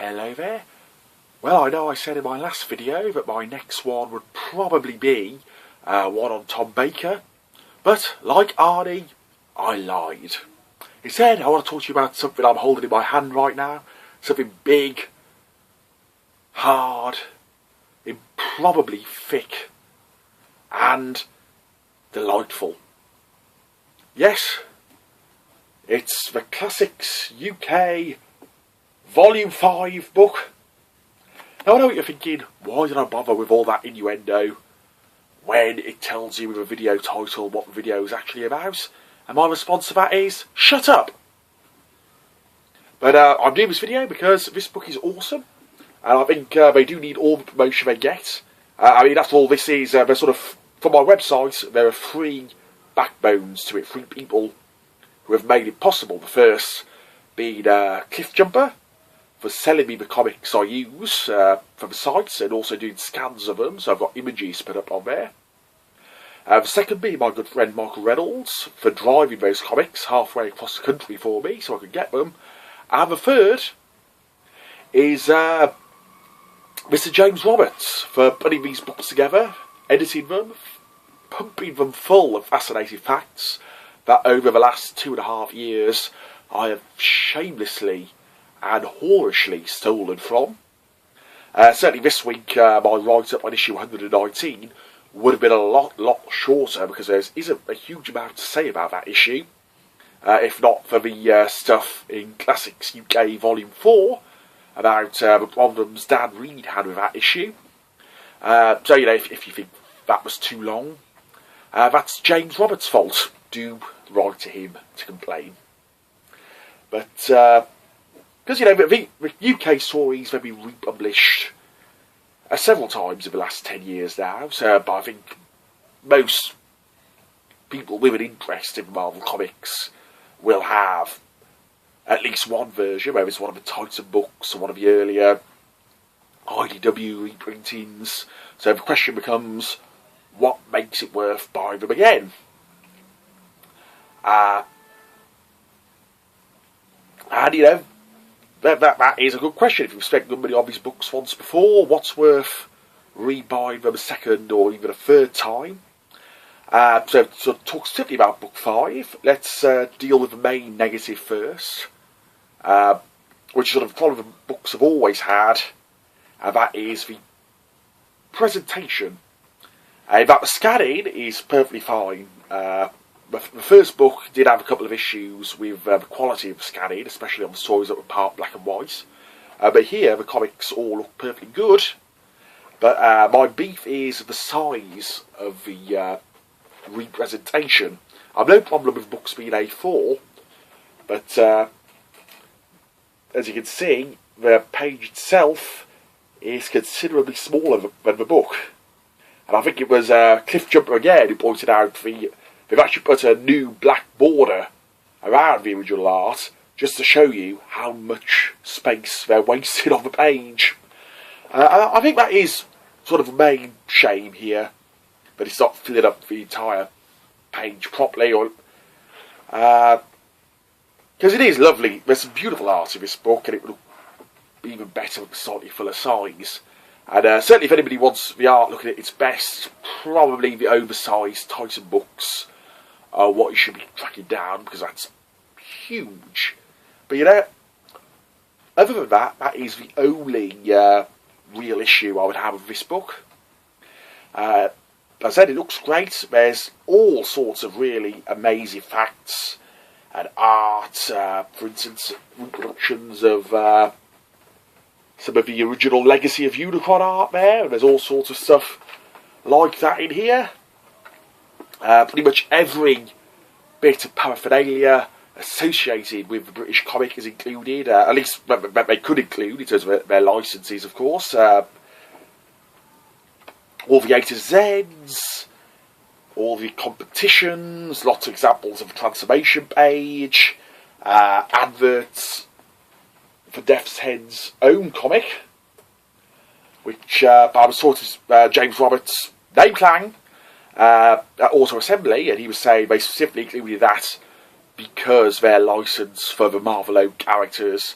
Hello there. Well, I know I said in my last video that my next one would probably be one on Tom Baker, but like Arnie, I lied. Instead, I want to talk to you about something I'm holding in my hand right now, something big, hard, improbably thick, and delightful. Yes, it's the Classics UK Volume 5 book. Now I know what you're thinking, why did I bother with all that innuendo when it tells you with a video title what the video is actually about? And my response to that is, shut up! But I'm doing this video because this book is awesome, and I think they do need all the promotion they get. I mean, that's all this is. They're sort of, from my website, there are 3 backbones to it, 3 people who have made it possible. The first being Cliff Jumper, for selling me the comics I use for the sites and also doing scans of them, so I've got images put up on there. The second being my good friend Michael Reynolds for driving those comics halfway across the country for me so I could get them. And the third is Mr. James Roberts for putting these books together, editing them, pumping them full of fascinating facts that over the last 2.5 years I have shamelessly and whorishly stolen from. Certainly this week, my write-up on issue 119 would have been a lot shorter because there isn't a huge amount to say about that issue, if not for the stuff in Classics UK Volume 4 about the problems Dan Reed had with that issue. So, you know, if you think that was too long, that's James Roberts' fault. Do write to him to complain. But, because, you know, the UK stories have been republished several times in the last 10 years now, so, but I think most people with an interest in Marvel Comics will have at least one version, whether it's one of the Titan books or one of the earlier IDW reprintings. So the question becomes, what makes it worth buying them again? And, you know, that is a good question. If you've spent good money on these books once before, what's worth rebuying them a second or even a third time? So talk simply about book 5. Let's deal with the main negative first, which sort of one of the books have always had, and that is the presentation. That the scanning is perfectly fine. The first book did have a couple of issues with the quality of the scanning, especially on the stories that were part black and white. But here, the comics all look perfectly good. But my beef is the size of the representation. I've no problem with books being A4, but as you can see, the page itself is considerably smaller than the book. And I think it was Cliff Jumper again who pointed out they've actually put a new black border around the original art just to show you how much space they're wasting on the page. I think that is sort of the main shame here, that it's not filling up the entire page properly, or because it is lovely. There's some beautiful art in this book, and it would look even better with slightly fuller size. And certainly if anybody wants the art looking at its best, probably the oversized Titan books are what you should be tracking down, because that's huge. But you know, other than that, that is the only real issue I would have with this book. As I said, it looks great. There's all sorts of really amazing facts and art. For instance, reproductions of some of the original Legacy of Unicron art there. And there's all sorts of stuff like that in here. Pretty much every bit of paraphernalia associated with the British comic is included, at least they could include in terms of their licenses, of course. All the A to Zs, all the competitions, lots of examples of the transformation page, adverts for Death's Head's own comic, which I was sort of James Roberts' name clang at Auto Assembly, and he was saying they specifically included that because their license for the Marvel-owned characters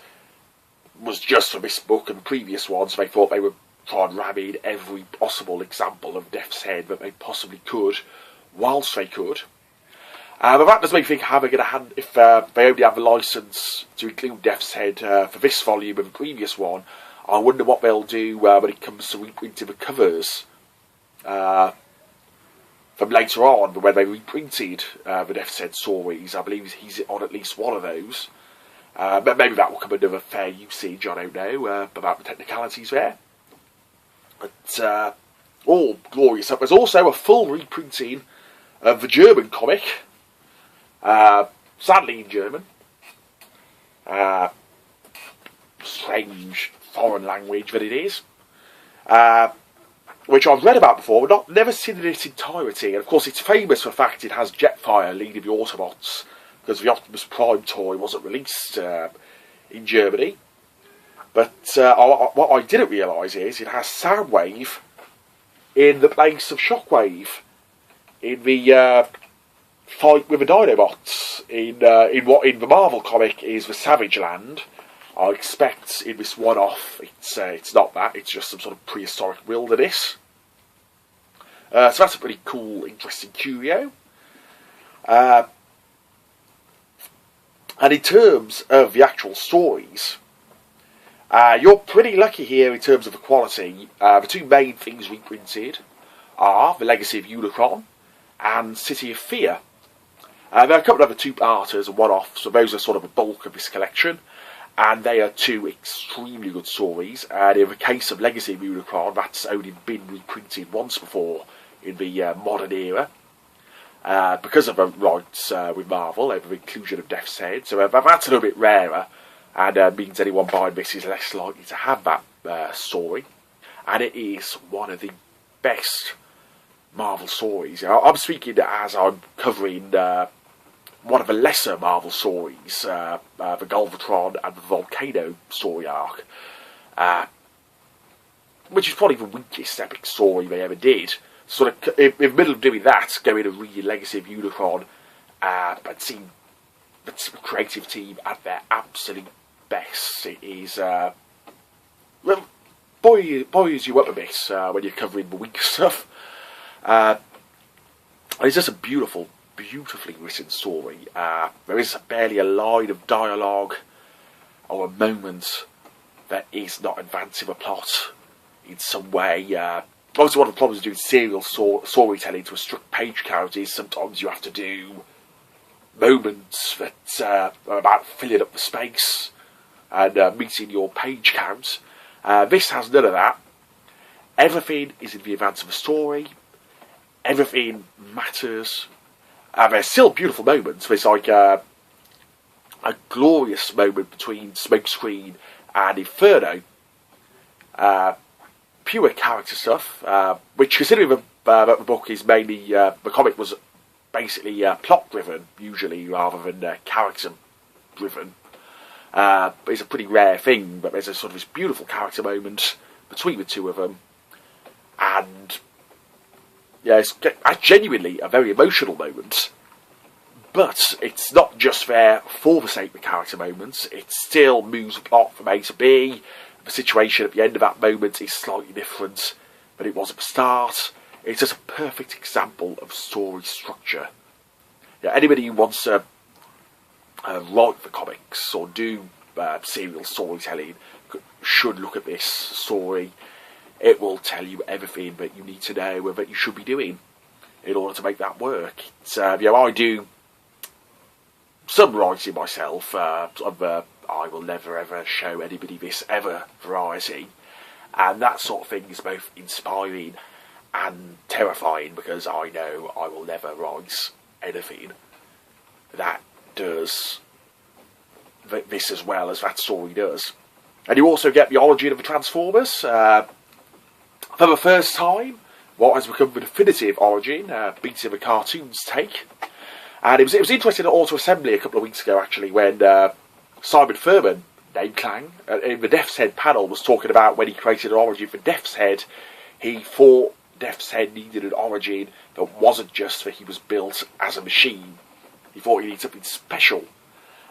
was just for this book and the previous ones. They thought they would try and ram in every possible example of Death's Head that they possibly could, whilst they could. But that does make me think how they're going to handle, if they only have a licence to include Death's Head for this volume and the previous one. I wonder what they'll do when it comes to reprinting the covers from later on, when they reprinted the Death's Head stories. I believe he's on at least one of those. But maybe that will come under fair usage, I don't know, about the technicalities there. But all glorious stuff. There's also a full reprinting of the German comic, sadly in German. Strange foreign language that it is. Which I've read about before, but never seen in its entirety. And of course it's famous for the fact it has Jetfire leading the Autobots, because the Optimus Prime toy wasn't released in Germany. But what I didn't realise is it has Soundwave in the place of Shockwave in the fight with the Dinobots in what in the Marvel comic is the Savage Land. I expect in this one-off it's not that, it's just some sort of prehistoric wilderness. So that's a pretty cool, interesting curio. And in terms of the actual stories, you're pretty lucky here in terms of the quality. The two main things reprinted are The Legacy of Unicron and City of Fear. There are a couple of other two-parters and one-offs, so those are sort of the bulk of this collection. And they are two extremely good stories. And in the case of Legacy of Unicron, that's only been reprinted once before in the modern era. Because of the rights with Marvel, over the inclusion of Death's Head. So that's a little bit rarer, and means anyone buying this is less likely to have that story. And it is one of the best Marvel stories. I'm speaking as I'm covering one of the lesser Marvel stories, the Galvatron and the Volcano story arc, which is probably the weakest epic story they ever did. Sort of in the middle of doing that, going and reading Legacy of Unicron, and seeing the creative team at their absolute best. It is, well, buoys you up a bit when you're covering the weak stuff. It's just a beautifully written story. There is barely a line of dialogue or a moment that is not advancing the plot in some way. Obviously, one of the problems of doing serial storytelling to a strict page count is sometimes you have to do moments that are about filling up the space and meeting your page count. This has none of that. Everything is in the advance of the story. Everything matters. There's still beautiful moments. There's like a glorious moment between Smokescreen and Inferno. Pure character stuff, which, considering the book is mainly, the comic was basically plot-driven, usually, rather than character-driven. It's a pretty rare thing, but there's a sort of this beautiful character moment between the two of them. And yeah, it's genuinely a very emotional moment. But it's not just there for the sake of the character moments. It still moves the plot from A to B. The situation at the end of that moment is slightly different than it was at the start. It's just a perfect example of story structure. Yeah, anybody who wants to write the comics or do serial storytelling should look at this story. It will tell you everything that you need to know and that you should be doing in order to make that work. I do some writing myself. I will never ever show anybody this ever variety, and that sort of thing is both inspiring and terrifying, because I know I will never write anything that does this as well as that story does. And you also get the origin of the Transformers. For the first time, what has become the definitive origin, beating the cartoon's take. And it was interesting at Auto Assembly a couple of weeks ago, actually, when Simon Furman, name clang, in the Death's Head panel was talking about when he created an origin for Death's Head, he thought Death's Head needed an origin that wasn't just that he was built as a machine. He thought he needed something special.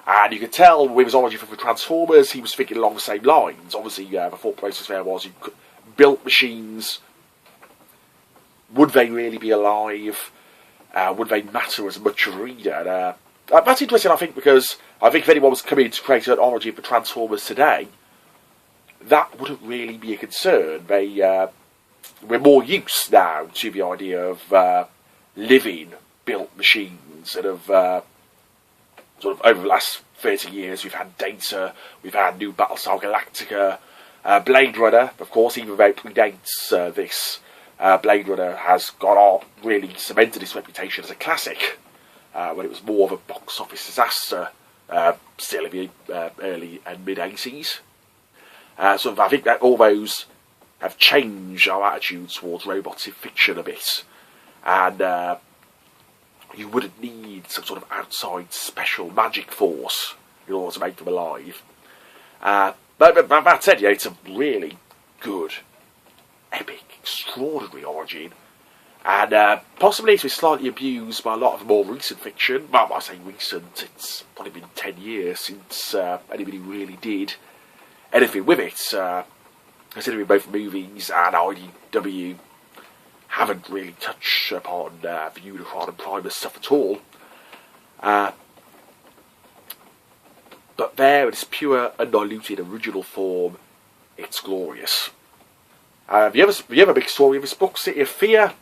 And you could tell with his origin from the Transformers, he was thinking along the same lines. Obviously, the thought process there was you built machines. Would they really be alive? Would they matter as much as a reader? And that's interesting, I think, because I think if anyone was coming to create an origin for Transformers today, that wouldn't really be a concern. We're more used now to the idea of living built machines, and of sort of over the last 30 years we've had Data, we've had new Battlestar Galactica, Blade Runner, of course, even though it predates this. Blade Runner has gone on, really cemented its reputation as a classic, when it was more of a box office disaster, still in the early and mid-80s. So I think that all those have changed our attitudes towards robots in fiction a bit, and you wouldn't need some sort of outside special magic force in order to make them alive. But that said, yeah, it's a really good, epic, extraordinary origin, and possibly it's been slightly abused by a lot of the more recent fiction. Well, I say recent, it's probably been 10 years since anybody really did anything with it, considering both movies and IDW haven't really touched upon the Unicron and Primus stuff at all. But there, in its pure, undiluted, original form, it's glorious. The other big story of this book, City of Fear,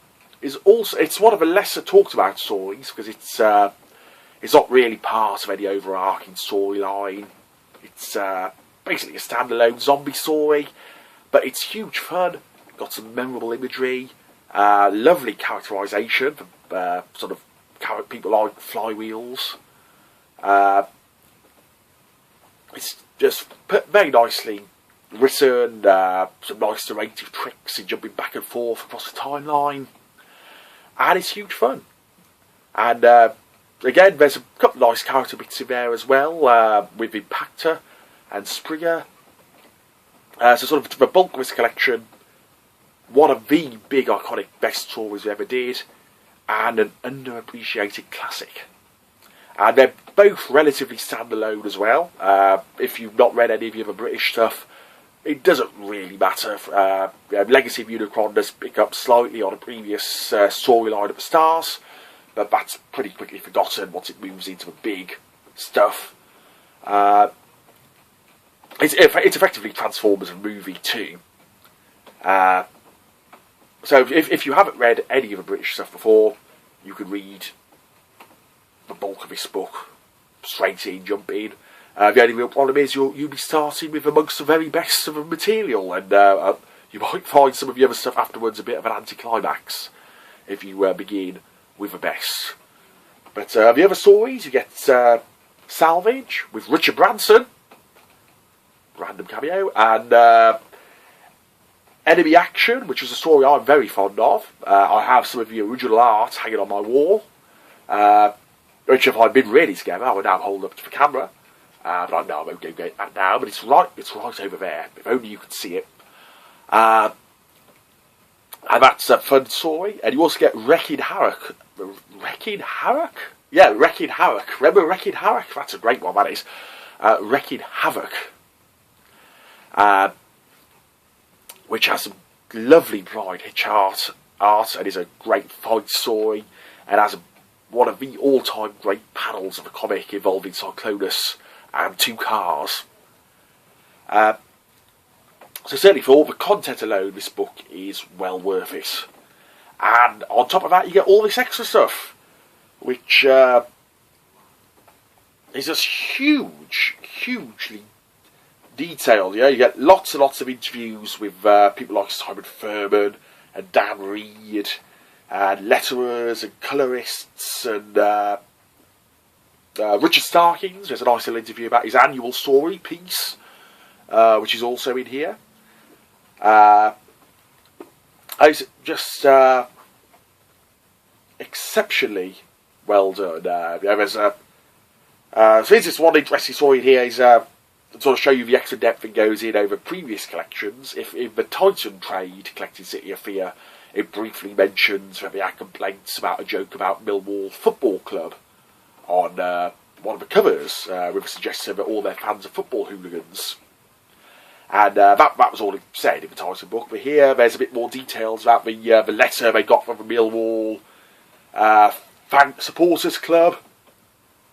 is also, it's one of the lesser talked about stories, because it's not really part of any overarching storyline. It's basically a standalone zombie story, but it's huge fun. Got some memorable imagery, lovely characterisation for sort of people like flywheels. It's just very nicely written, some nice narrative tricks in jumping back and forth across the timeline, and it's huge fun. And again, there's a couple of nice character bits in there as well, with Impactor and Springer. So sort of the bulk of this collection, one of the big iconic best stories we ever did, and an underappreciated classic. And they're both relatively standalone as well. If you've not read any of the other British stuff, it doesn't really matter. Legacy of Unicron does pick up slightly on a previous storyline of the Stars, but that's pretty quickly forgotten once it moves into the big stuff. It's effectively Transformers a movie too. So if you haven't read any of the British stuff before, you can read the bulk of this book straight in, jump in. The only real problem is you'll be starting with amongst the very best of the material, and you might find some of the other stuff afterwards a bit of an anticlimax if you begin with the best. But the other stories, you get Salvage with Richard Branson, random cameo, and Enemy Action, which was a story I'm very fond of. I have some of the original art hanging on my wall, which if I'd been really together, I would now hold up to the camera. But I know I won't go get that now, but it's right over there. If only you could see it. And that's a fun story. And you also get Wrecking Harrock. Wrecking Harrock? Yeah, Wrecking Harrock. Remember Wrecking Harrock? That's a great one, that is. Wrecking Havoc. Which has some lovely Bride Hitch art, and is a great fight story, and has one of the all-time great panels of a comic involving Cyclonus and two cars. So certainly for all the content alone, this book is well worth it. And on top of that, you get all this extra stuff, which is just hugely detailed. You get lots and lots of interviews with people like Simon Furman and Dan Reed, and letterers and colorists, and Richard Starkings. There's a nice little interview about his annual story piece, which is also in here. It's just exceptionally well done. There's so here's this one interesting story in here is to sort of show you the extra depth that goes in over previous collections. If in the Titan trade, collecting City of Fear, it briefly mentions that they had complaints about a joke about Millwall Football Club on one of the covers with a suggestion that all their fans are football hooligans. And that was all it said in the title book. But here, there's a bit more details about the letter they got from the Millwall supporters club.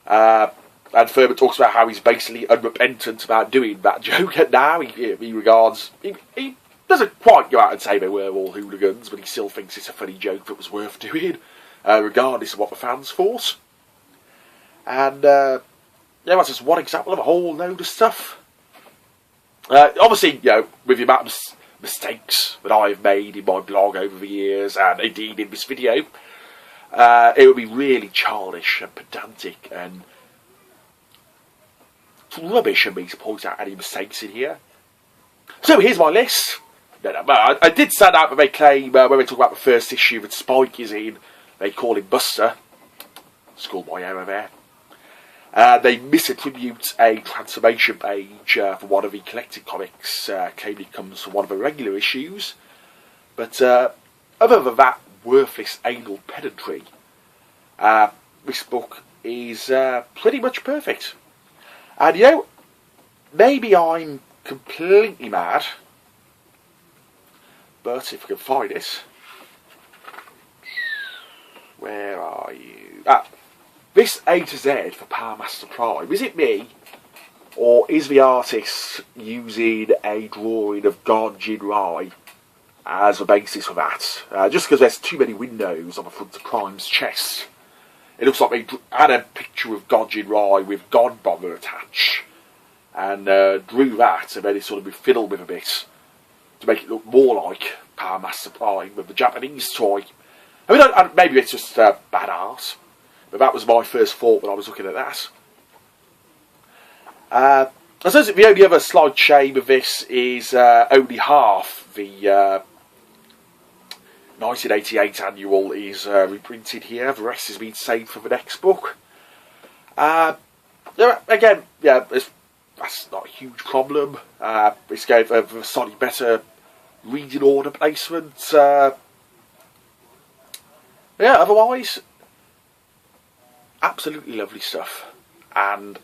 And Furman talks about how he's basically unrepentant about doing that joke. And now he regards... He doesn't quite go out and say they were all hooligans, but he still thinks it's a funny joke that was worth doing, regardless of what the fans thought. And, that's just one example of a whole load of stuff. Obviously, with the amount of mistakes that I've made in my blog over the years, and indeed in this video, it would be really childish and pedantic and rubbish of me to point out any mistakes in here. So here's my list. I did stand out that they claim, when we talk about the first issue that Spike is in, they call him Buster. Schoolboy error there. They misattribute a transformation page for one of the collected comics, claiming it comes from one of the regular issues. But other than that worthless anal pedantry, this book is pretty much perfect. And maybe I'm completely mad, but if I can find it, where are you? This A to Z for Power Master Prime, is it me, or is the artist using a drawing of God Jin Rai as the basis for that? Just because there's too many windows on the front of Prime's chest. It looks like they had a picture of God Jin Rai with God Bomber attached, and drew that, and then it sort of been fiddled with a bit to make it look more like Power Master Prime with the Japanese toy. I mean, maybe it's just bad art, but that was my first thought when I was looking at that. I suppose the only other slight shame of this is only half the 1988 annual is reprinted here. The rest has been saved for the next book. Again, that's not a huge problem. It's going for a slightly better reading order placement. Otherwise, absolutely lovely stuff, and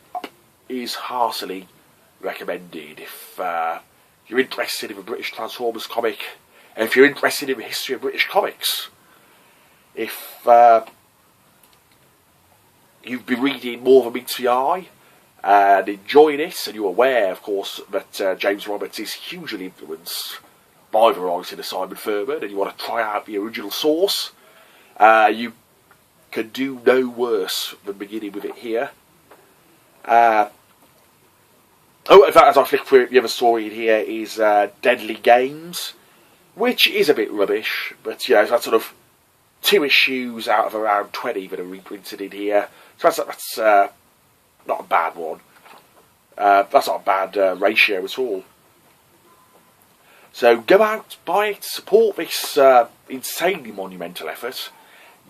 is heartily recommended if you're interested in a British Transformers comic, and if you're interested in the history of British comics. If you've been reading more than meets the eye and enjoying it, and you're aware, of course, that James Roberts is hugely influenced by the writing of Simon Furman, and you want to try out the original source, you can do no worse than beginning with it here. In fact, as I flick through it, the other story in here is Deadly Games, which is a bit rubbish, but it's that sort of 2 issues out of around 20 that are reprinted in here. So that's not a bad one. That's not a bad ratio at all. So go out, buy it, support this insanely monumental effort.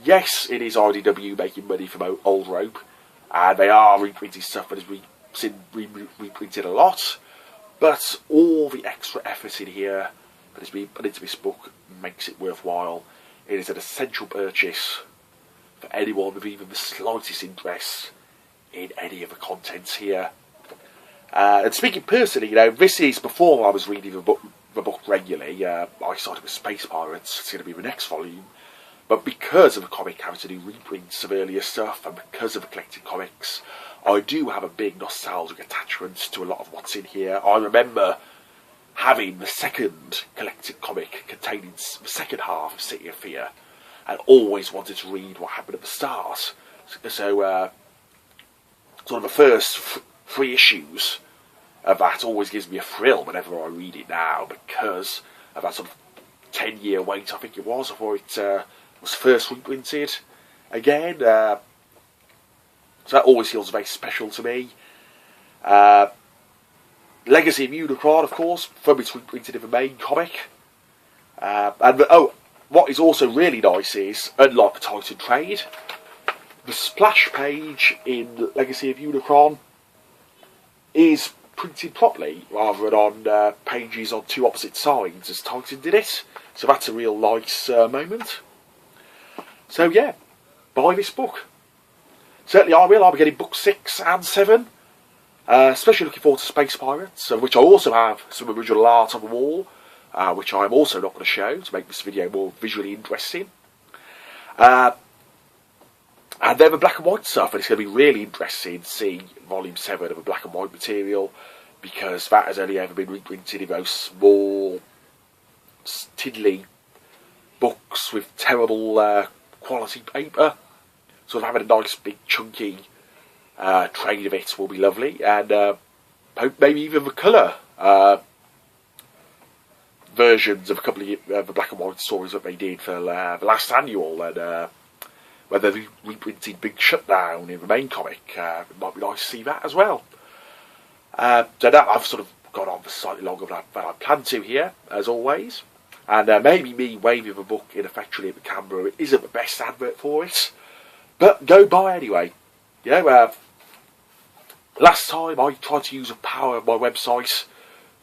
Yes, it is IDW making money from Old Rope, and they are reprinting stuff that has been reprinted a lot, but all the extra effort in here that has been put into this book makes it worthwhile. It is an essential purchase for anyone with even the slightest interest in any of the contents here. And speaking personally, this is before I was reading the book regularly. I started with Space Pirates. It's going to be the next volume. But because of the comic having to do reprints of earlier stuff, and because of the collected comics, I do have a big nostalgic attachment to a lot of what's in here. I remember having the second collected comic containing the second half of City of Fear, and always wanted to read what happened at the start. So, sort of the first 3 issues of that always gives me a thrill whenever I read it now, because of that sort of 10-year wait, I think it was, before it was first reprinted again. So that always feels very special to me. Legacy of Unicron, of course, from its reprinted in the main comic. What is also really nice is, unlike the Titan trade, the splash page in Legacy of Unicron is printed properly, rather than on pages on 2 opposite sides as Titan did it. So that's a real nice moment. So yeah, buy this book. certainly I will. I'll be getting books 6 and 7. Especially looking forward to Space Pirates, of which I also have some original art on the wall, which I'm also not going to show to make this video more visually interesting. And then the black and white stuff, and it's going to be really interesting to see Volume 7 of the black and white material, because that has only ever been reprinted in those small, tiddly books with terrible quality paper. Sort of having a nice big chunky trade of it will be lovely, and maybe even the colour versions of a couple of the black and white stories that they did for the last annual, and whether they reprinted Big Shutdown in the main comic. It might be nice to see that as well. So now I've sort of gone on for slightly longer than I planned to here, as always. And maybe me waving the book ineffectually at the camera isn't the best advert for it, but go buy anyway. You know, last time I tried to use the power of my website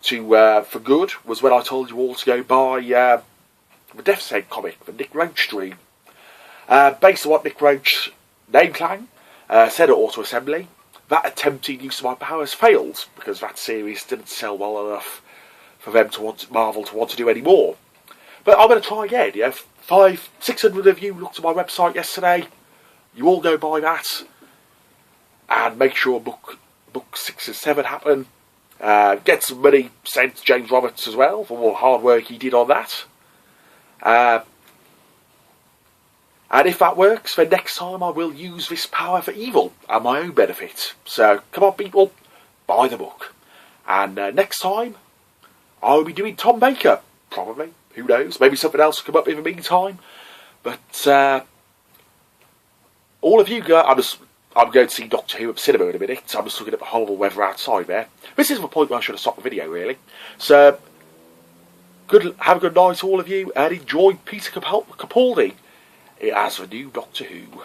to for good was when I told you all to go buy the Death's Head comic, the Nick Roach dream. Based on what Nick Roach name clang said at Auto Assembly, that attempted use of my powers failed because that series didn't sell well enough for them to want Marvel to want to do any more. But I'm going to try again. You know, 600 of you looked at my website yesterday. You all go buy that and make sure book 6 and 7 happen. Get some money sent to James Roberts as well for all the hard work he did on that. And if that works, then next time I will use this power for evil and my own benefit. So, come on people, buy the book. And next time, I will be doing Tom Baker. Probably. Who knows? Maybe something else will come up in the meantime. But, all of you guys, I'm going to see Doctor Who at the cinema in a minute. So I'm just looking at the horrible weather outside there. This is the point where I should have stopped the video, really. So, have a good night, all of you, and enjoy Peter Capaldi as the new Doctor Who.